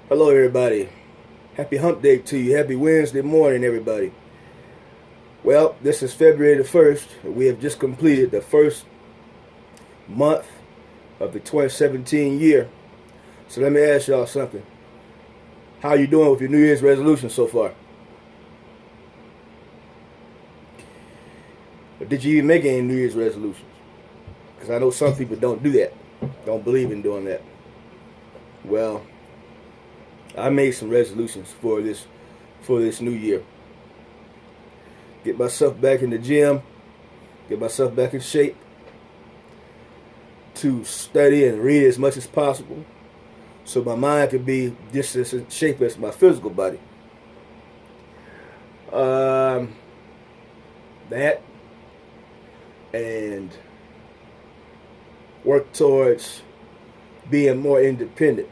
Hello, everybody. Happy hump day to you. Happy Wednesday morning, everybody. Well, this is February the 1st. We have just completed the first month of the 2017 year. So let me ask y'all something. How you doing with your New Year's resolution so far? Or did you even make any New Year's resolutions? Because I know some people don't do that. Don't believe in doing that. Well, I made some resolutions for this new year. Get myself back in the gym, get myself back in shape, to study and read as much as possible so my mind can be just as in shape as my physical body. That and work towards being more independent.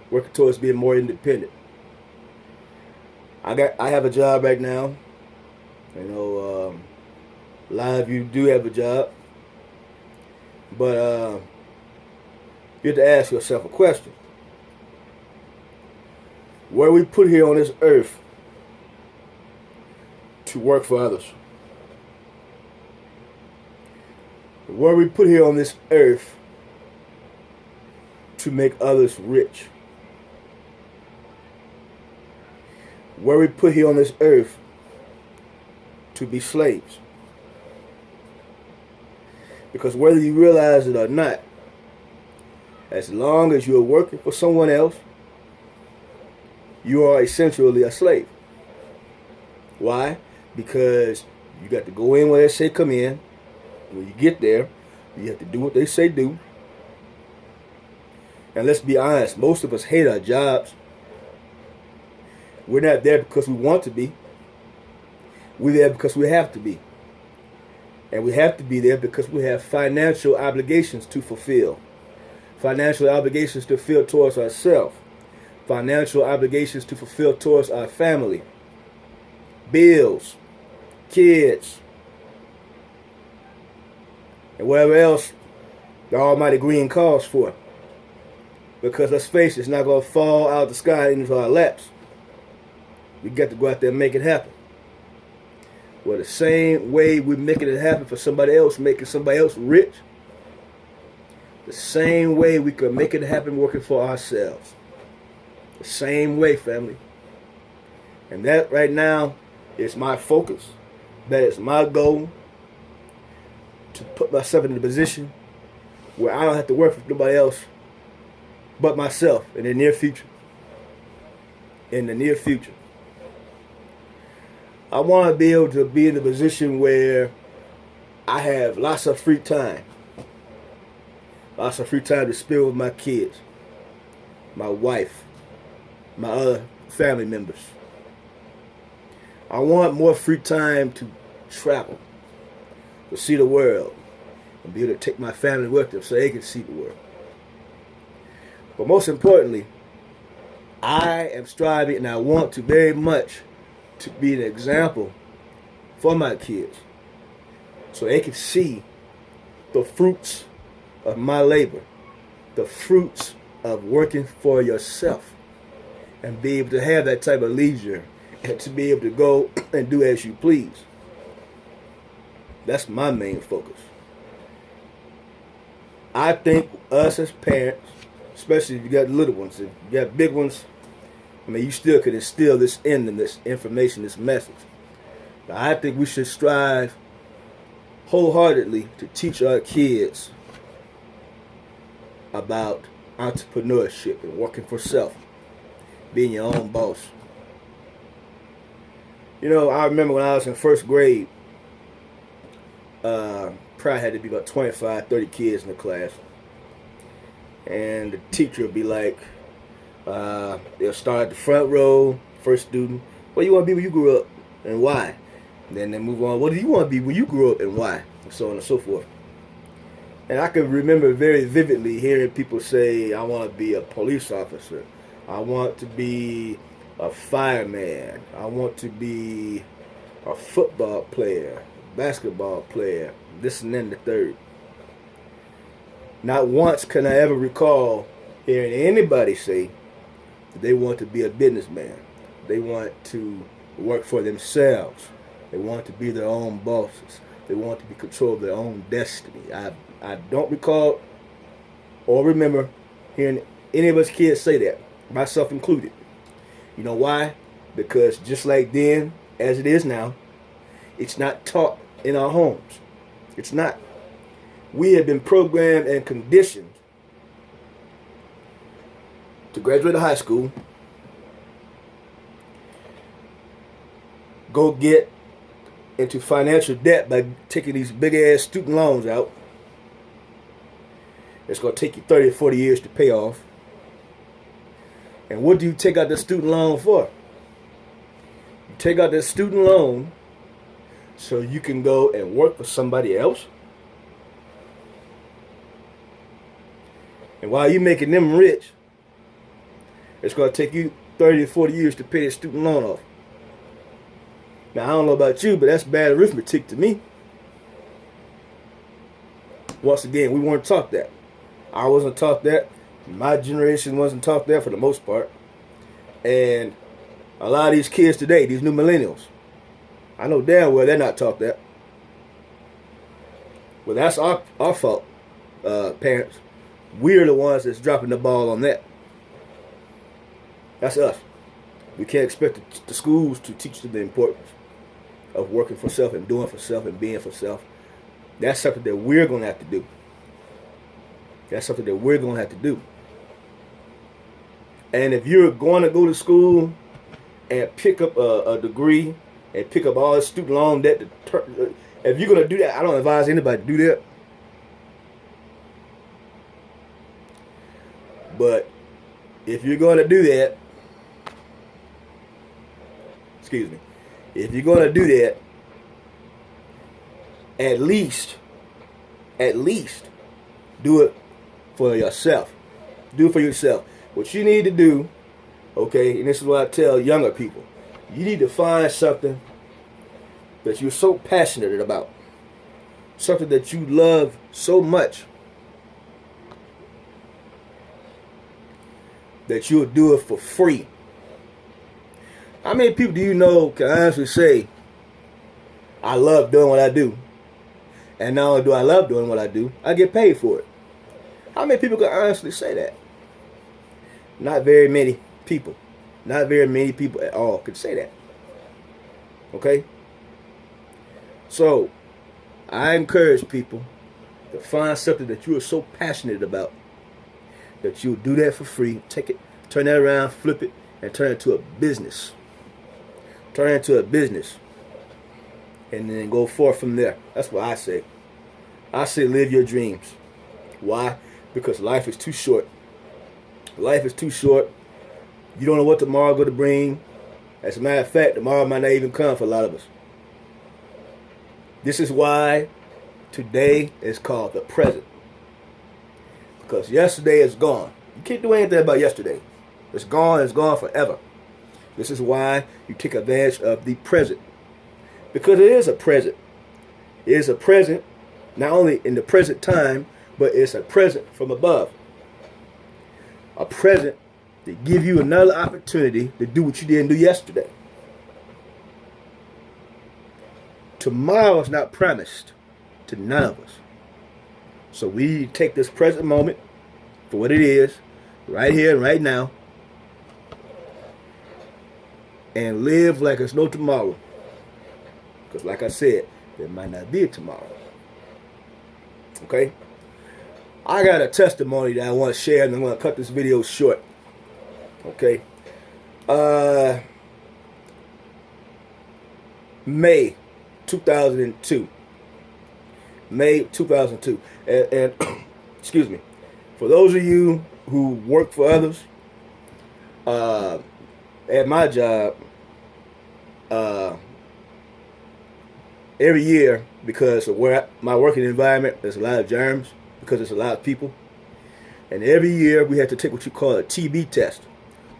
Working towards being more independent. I have a job right now. You know, a lot of you do have a job, but you have to ask yourself a question: were we put here on this earth to work for others? Were we put here on this earth to make others rich? Were we put here on this earth to be slaves? Because whether you realize it or not, as long as you're working for someone else, you are essentially a slave. Why? Because you got to go in where they say come in. When you get there, you have to do what they say do. And let's be honest, most of us hate our jobs. We're not there because we want to be. We're there because we have to be. And we have to be there because we have financial obligations to fulfill. Financial obligations to fulfill towards ourselves. Financial obligations to fulfill towards our family. Bills. Kids. And whatever else the almighty green calls for. Because let's face it, it's not going to fall out of the sky into our laps. We got to go out there and make it happen. Well, the same way we're making it happen for somebody else, making somebody else rich, the same way we could make it happen working for ourselves. The same way, family. And that right now is my focus. That is my goal. To put myself in a position where I don't have to work for nobody else but myself in the near future. In the near future. I want to be able to be in a position where I have lots of free time. Lots of free time to spend with my kids, my wife, my other family members. I want more free time to travel, to see the world, and be able to take my family with them so they can see the world. But most importantly, I am striving and I want to very much to be an example for my kids so they can see the fruits of my labor, the fruits of working for yourself, and be able to have that type of leisure and to be able to go and do as you please. That's my main focus. I think us as parents, especially if you got little ones, if you got big ones, I mean, you still could instill this in them, this information, this message. But I think we should strive wholeheartedly to teach our kids about entrepreneurship and working for self, being your own boss. You know, I remember when I was in first grade, probably had to be about 25, 30 kids in the class. And the teacher would be like, they'll start at the front row, first student. What do you want to be when you grew up and why? And then they move on. What do you want to be when you grew up and why? And so on and so forth. And I can remember very vividly hearing people say, I want to be a police officer. I want to be a fireman. I want to be a football player, basketball player, this and then the third. Not once can I ever recall hearing anybody say They want to be a businessman. They want to work for themselves. They want to be their own bosses. They want to be control of their own destiny. I don't recall or remember hearing any of us kids say that, myself included. You know why? Because just like then, as it is now, it's not taught in our homes. It's not. We have been programmed and conditioned to graduate high school, go get into financial debt by taking these big ass student loans out. It's going to take you 30 or 40 years to pay off. And what do you take out the student loan for? You take out the student loan so you can go and work for somebody else. And while you're making them rich, it's going to take you 30 or 40 years to pay that student loan off. Now, I don't know about you, but that's bad arithmetic to me. Once again, we weren't taught that. I wasn't taught that. My generation wasn't taught that for the most part. And a lot of these kids today, these new millennials, I know damn well they're not taught that. Well, that's our fault, parents. We're the ones that's dropping the ball on that. That's us. We can't expect the schools to teach them the importance of working for self and doing for self and being for self. That's something that we're going to have to do. That's something that we're going to have to do. And if you're going to go to school and pick up a degree and pick up all this student loan debt, if you're going to do that, I don't advise anybody to do that. But if you're going to do that, if you're going to do that, at least do it for yourself. Do it for yourself. What you need to do, okay, and this is what I tell younger people, you need to find something that you're so passionate about, something that you love so much that you'll do it for free. How many people do you know can honestly say, I love doing what I do, and not only do I love doing what I do, I get paid for it? How many people can honestly say that? Not very many people. Not very many people at all could say that. Okay? So, I encourage people to find something that you are so passionate about that you'll do that for free. Take it, turn that around, flip it, and turn it to a business. Turn it into a business. And then go forth from there. That's what I say. I say live your dreams. Why? Because life is too short. Life is too short. You don't know what tomorrow going to bring. As a matter of fact, tomorrow might not even come for a lot of us. This is why today is called the present. Because yesterday is gone. You can't do anything about yesterday. It's gone forever. This is why you take advantage of the present. Because it is a present. It is a present, not only in the present time, but it's a present from above. A present to give you another opportunity to do what you didn't do yesterday. Tomorrow is not promised to none of us. So we need to take this present moment for what it is, right here and right now, and live like it's no tomorrow. Because like I said, there might not be a tomorrow. Okay? I got a testimony that I want to share, and I'm going to cut this video short. Okay? May 2002. May 2002. And excuse me. For those of you who work for others, at my job, every year, because of where my working environment, there's a lot of germs, because there's a lot of people. And every year we have to take what you call a TB test,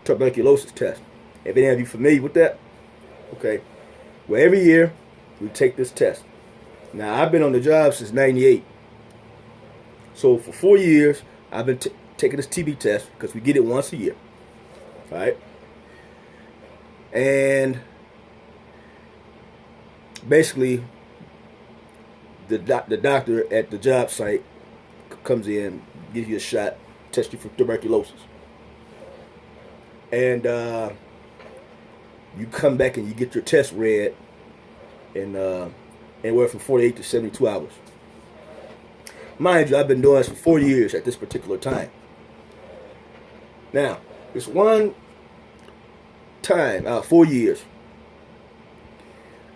tuberculosis test. If any of you familiar with that, okay. Well, every year we take this test. Now, I've been on the job since '98. So for 4 years, I've been taking this TB test because we get it once a year. All right. And basically, the doctor at the job site comes in, gives you a shot, tests you for tuberculosis. And you come back and you get your test read in anywhere from 48 to 72 hours. Mind you, I've been doing this for 4 years at this particular time. Now, this one time, 4 years,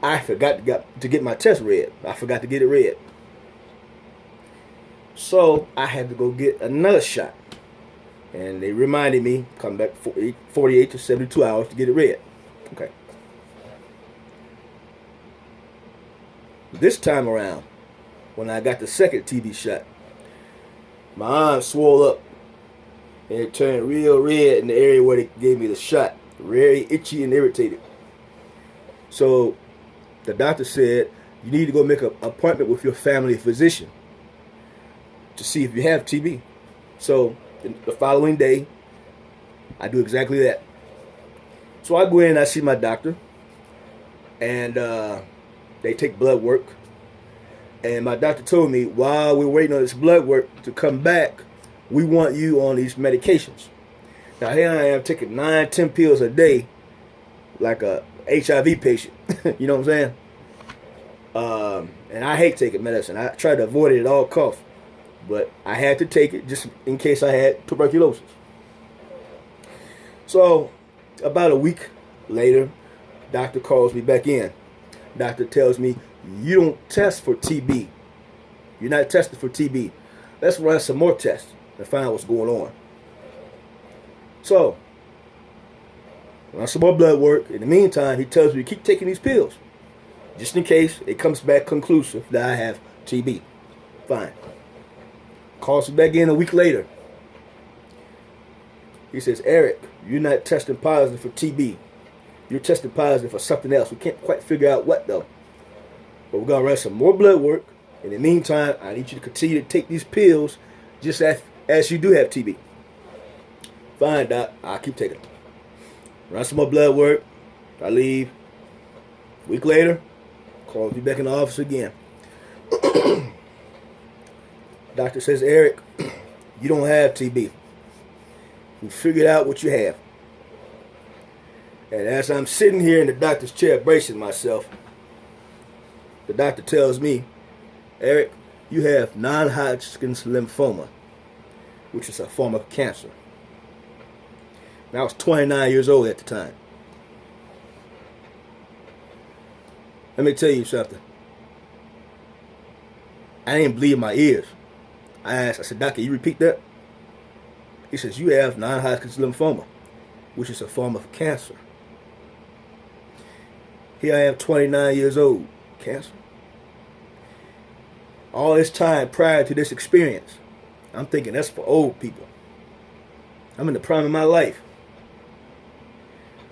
I forgot to get my test read. I forgot to get it read. So I had to go get another shot. And they reminded me, come back 48 to 72 hours to get it read. Okay. This time around, when I got the second TB shot, my arm swelled up and it turned real red in the area where they gave me the shot. Very itchy and irritated. So the doctor said, you need to go make an appointment with your family physician to see if you have TB. So the following day, I do exactly that. So I go in and I see my doctor, and they take blood work. And my doctor told me, while we're waiting on this blood work to come back, we want you on these medications. Now here I am taking 9-10 pills a day, like a HIV patient. You know what I'm saying? And I hate taking medicine. I try to avoid it at all costs. But I had to take it just in case I had tuberculosis. So about a week later, doctor calls me back in. Doctor tells me, you don't test for TB. You're not tested for TB. Let's run some more tests and find out what's going on. So, run some more blood work. In the meantime, he tells me to keep taking these pills, just in case it comes back conclusive that I have TB. Fine. Calls me back in a week later. He says, Eric, you're not testing positive for TB. You're testing positive for something else. We can't quite figure out what, though. But we're going to run some more blood work. In the meantime, I need you to continue to take these pills just as you do have TB. Fine, doc. I'll keep taking them. Run some more blood work. I leave. A week later, calls me back in the office again. Doctor says, Eric, you don't have TB. We figured out what you have. And as I'm sitting here in the doctor's chair bracing myself, the doctor tells me, Eric, you have non-Hodgkin's lymphoma, which is a form of cancer. And I was 29 years old at the time. Let me tell you something. I didn't believe my ears. I said, Doc, can you repeat that? He says, you have non-Hodgkin's lymphoma, which is a form of cancer. Here I am, 29 years old. Cancer. All this time prior to this experience, I'm thinking that's for old people. I'm in the prime of my life.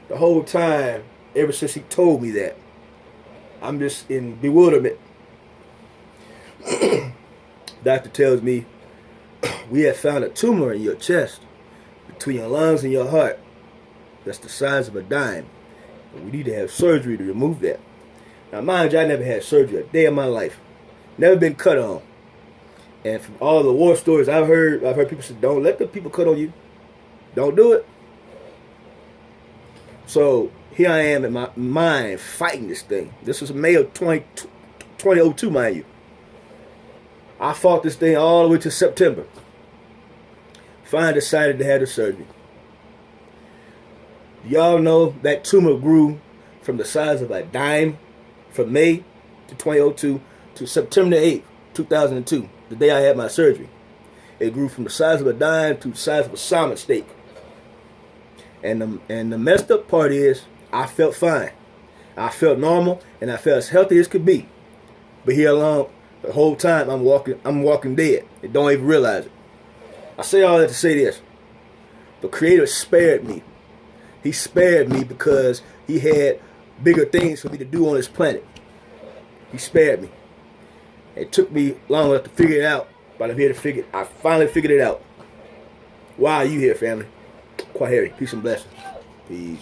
The whole time, ever since he told me that, I'm just in bewilderment. Doctor tells me, we have found a tumor in your chest, between your lungs and your heart. That's the size of a dime. And we need to have surgery to remove that. Now, mind you, I never had surgery a day in my life. Never been cut on. And from all the war stories I've heard people say, don't let the people cut on you. Don't do it. So here I am in my mind fighting this thing. This was May of 2002, mind you. I fought this thing all the way to September. Finally decided to have the surgery. Y'all know that tumor grew from the size of a dime from May to 2002 to September 8th, 2002, the day I had my surgery. It grew from the size of a dime to the size of a salmon steak. And the messed up part is, I felt fine. I felt normal, and I felt as healthy as could be. But here along, the whole time I'm walking dead and don't even realize it. I say all that to say this. The Creator spared me. He spared me because he had bigger things for me to do on this planet. He spared me. It took me long enough to figure it out, but I'm here to I finally figured it out. Why are you here, family? Kwaheri. Peace and blessings. Peace.